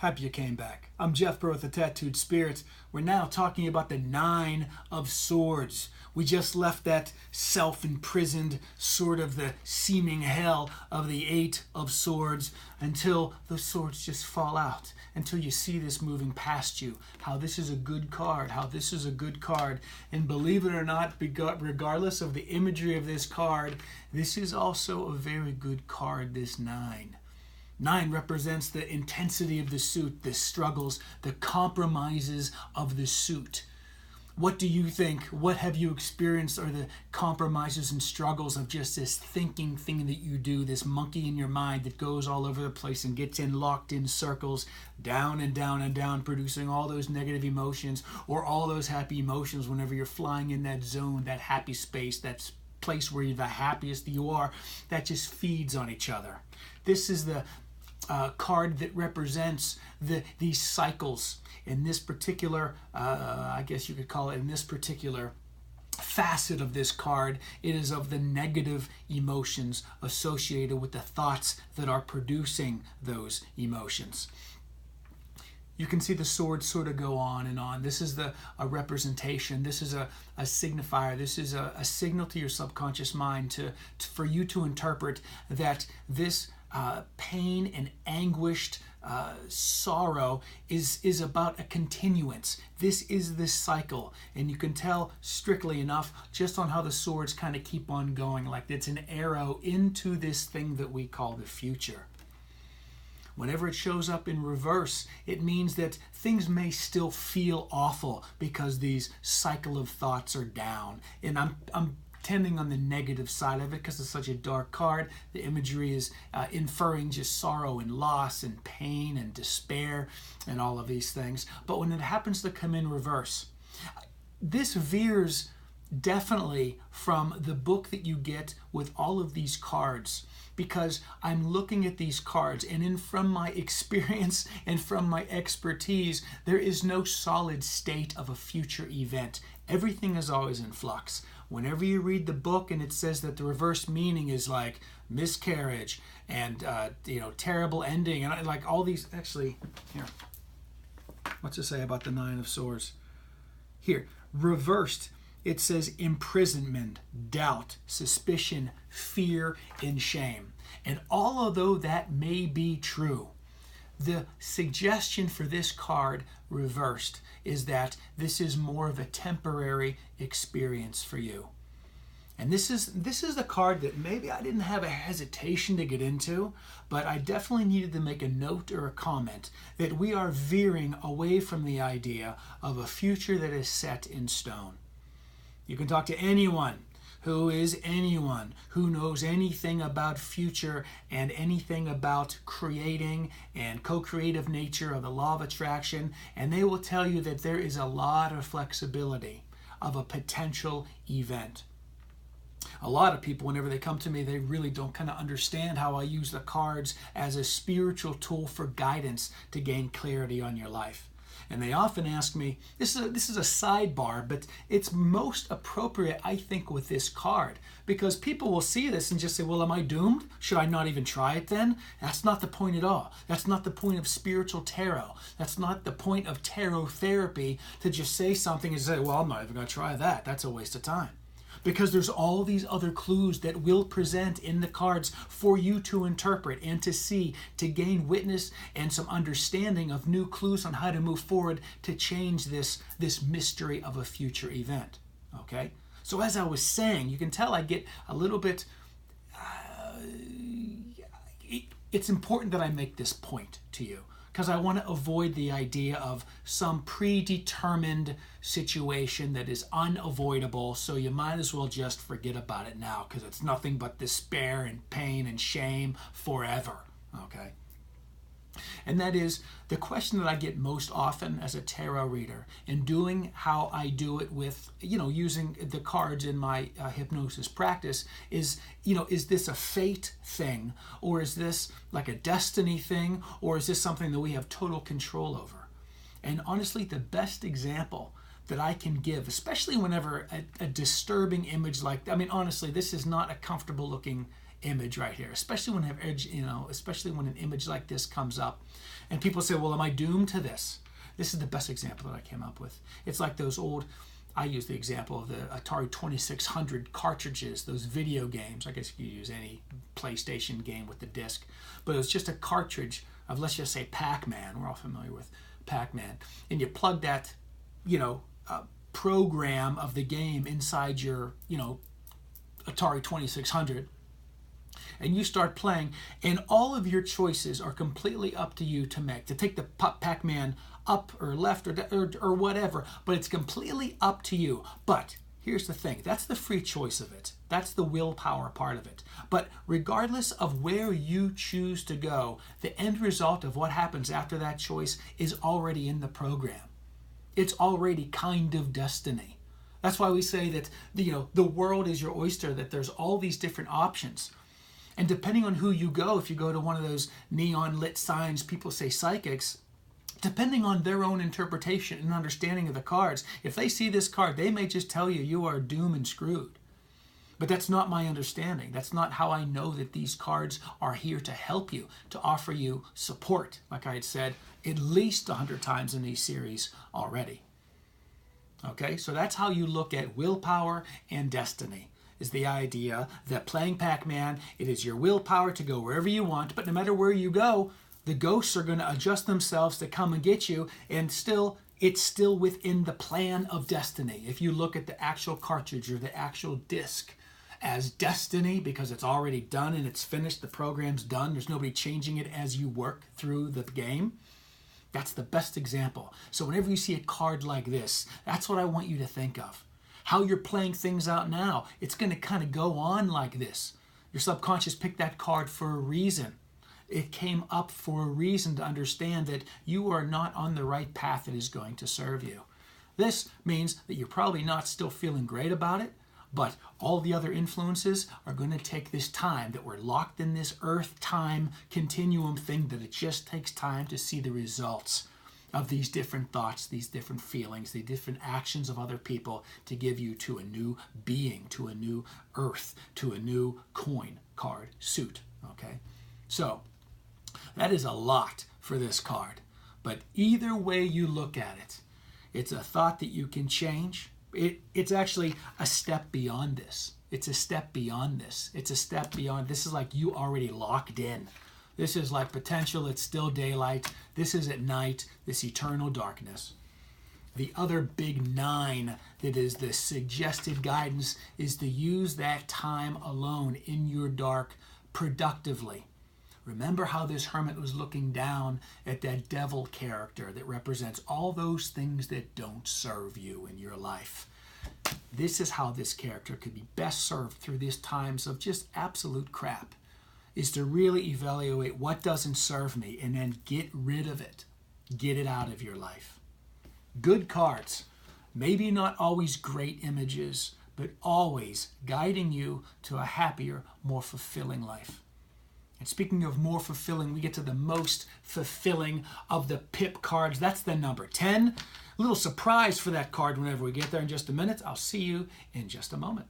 Happy you came back. I'm Jeff Burr with the Tattooed Spirits. We're now talking about the Nine of Swords. We just left that self-imprisoned sort of the seeming hell of the Eight of Swords until the swords just fall out, until you see this moving past you, how this is a good card, how this is a good card. And believe it or not, regardless of the imagery of this card, this is also a very good card, this Nine. Nine represents the intensity of the suit, the struggles, the compromises of the suit. What do you think? What have you experienced are the compromises and struggles of just this thinking thing that you do, this monkey in your mind that goes all over the place and gets in locked in circles, down and down and down, producing all those negative emotions or all those happy emotions whenever you're flying in that zone, that happy space, that place where you're the happiest you are, that just feeds on each other. This is the card that represents these cycles. In this particular, I guess you could call it, in this particular facet of this card, it is of the negative emotions associated with the thoughts that are producing those emotions. You can see the swords sort of go on and on. This is a representation. This is a signifier. This is a signal to your subconscious mind for you to interpret that this pain and anguished sorrow is about a continuance. This is this cycle, and you can tell strictly enough just on how the swords kind of keep on going, like it's an arrow into this thing that we call the future. Whenever it shows up in reverse, it means that things may still feel awful because these cycle of thoughts are down. And I'm tending on the negative side of it because it's such a dark card. The imagery is inferring just sorrow and loss and pain and despair and all of these things. But when it happens to come in reverse, this veers definitely from the book that you get with all of these cards, because I'm looking at these cards and from my experience and from my expertise, there is no solid state of a future event. Everything is always in flux. Whenever you read the book and it says that the reverse meaning is like miscarriage and terrible ending and like all these, actually, here, what's it say about the Nine of Swords? Here, reversed, it says imprisonment, doubt, suspicion, fear, and shame. And although that may be true, the suggestion for this card reversed is that this is more of a temporary experience for you. And this is the card that maybe I didn't have a hesitation to get into, but I definitely needed to make a note or a comment that we are veering away from the idea of a future that is set in stone. You can talk to anyone who knows anything about future and anything about creating and co-creative nature of the law of attraction, and they will tell you that there is a lot of flexibility of a potential event. A lot of people, whenever they come to me, they really don't kind of understand how I use the cards as a spiritual tool for guidance to gain clarity on your life. And they often ask me, this is a sidebar, but it's most appropriate, I think, with this card. Because people will see this and just say, well, am I doomed? Should I not even try it then? That's not the point at all. That's not the point of spiritual tarot. That's not the point of tarot therapy, to just say something and say, well, I'm not even going to try that. That's a waste of time. Because there's all these other clues that will present in the cards for you to interpret and to see, to gain witness and some understanding of new clues on how to move forward to change this mystery of a future event. Okay? So as I was saying, you can tell I get a little bit, it's important that I make this point to you, because I want to avoid the idea of some predetermined situation that is unavoidable, so you might as well just forget about it now, because it's nothing but despair and pain and shame forever, okay? And that is the question that I get most often as a tarot reader, and doing how I do it with, using the cards in my hypnosis practice is this a fate thing, or is this like a destiny thing, or is this something that we have total control over? And honestly, the best example that I can give, especially whenever a disturbing image honestly, this is not a comfortable looking image right here, especially when especially when an image like this comes up, and people say, "Well, am I doomed to this?" This is the best example that I came up with. It's like those old. I use the example of the Atari 2600 cartridges, those video games. I guess you could use any PlayStation game with the disc, but it was just a cartridge of, let's just say, Pac-Man. We're all familiar with Pac-Man, and you plug that, program of the game inside your, Atari 2600, and you start playing, and all of your choices are completely up to you to make, to take the Pac-Man up or left or whatever, but it's completely up to you. But here's the thing, that's the free choice of it. That's the willpower part of it. But regardless of where you choose to go, the end result of what happens after that choice is already in the program. It's already kind of destiny. That's why we say that the world is your oyster, that there's all these different options. And depending on who you go, if you go to one of those neon lit signs, people say psychics, depending on their own interpretation and understanding of the cards, if they see this card, they may just tell you you are doomed and screwed. But that's not my understanding. That's not how I know that these cards are here to help you, to offer you support, like I had said at least 100 times in these series already. Okay, so that's how you look at willpower and destiny, is the idea that playing Pac-Man, it is your willpower to go wherever you want, but no matter where you go, the ghosts are going to adjust themselves to come and get you, and it's still within the plan of destiny. If you look at the actual cartridge or the actual disc as destiny, because it's already done and it's finished, the program's done, there's nobody changing it as you work through the game. That's the best example. So whenever you see a card like this, that's what I want you to think of. How you're playing things out now, it's going to kind of go on like this. Your subconscious picked that card for a reason. It came up for a reason to understand that you are not on the right path that is going to serve you. This means that you're probably not still feeling great about it, but all the other influences are going to take this time, that we're locked in this earth-time continuum thing, that it just takes time to see the results of these different thoughts, these different feelings, the different actions of other people to give you to a new being, to a new earth, to a new coin, card, suit, okay? So that is a lot for this card. But either way you look at it, it's a thought that you can change. It's actually a step beyond this. It's a step beyond this. It's a step beyond. This is like you already locked in. This is like potential. It's still daylight. This is at night, this eternal darkness. The other big 9 that is the suggested guidance is to use that time alone in your dark productively. Remember how this hermit was looking down at that devil character that represents all those things that don't serve you in your life. This is how this character could be best served through these times of just absolute crap, is to really evaluate what doesn't serve me and then get rid of it. Get it out of your life. Good cards, maybe not always great images, but always guiding you to a happier, more fulfilling life. And speaking of more fulfilling, we get to the most fulfilling of the pip cards. That's the number 10. A little surprise for that card whenever we get there in just a minute. I'll see you in just a moment.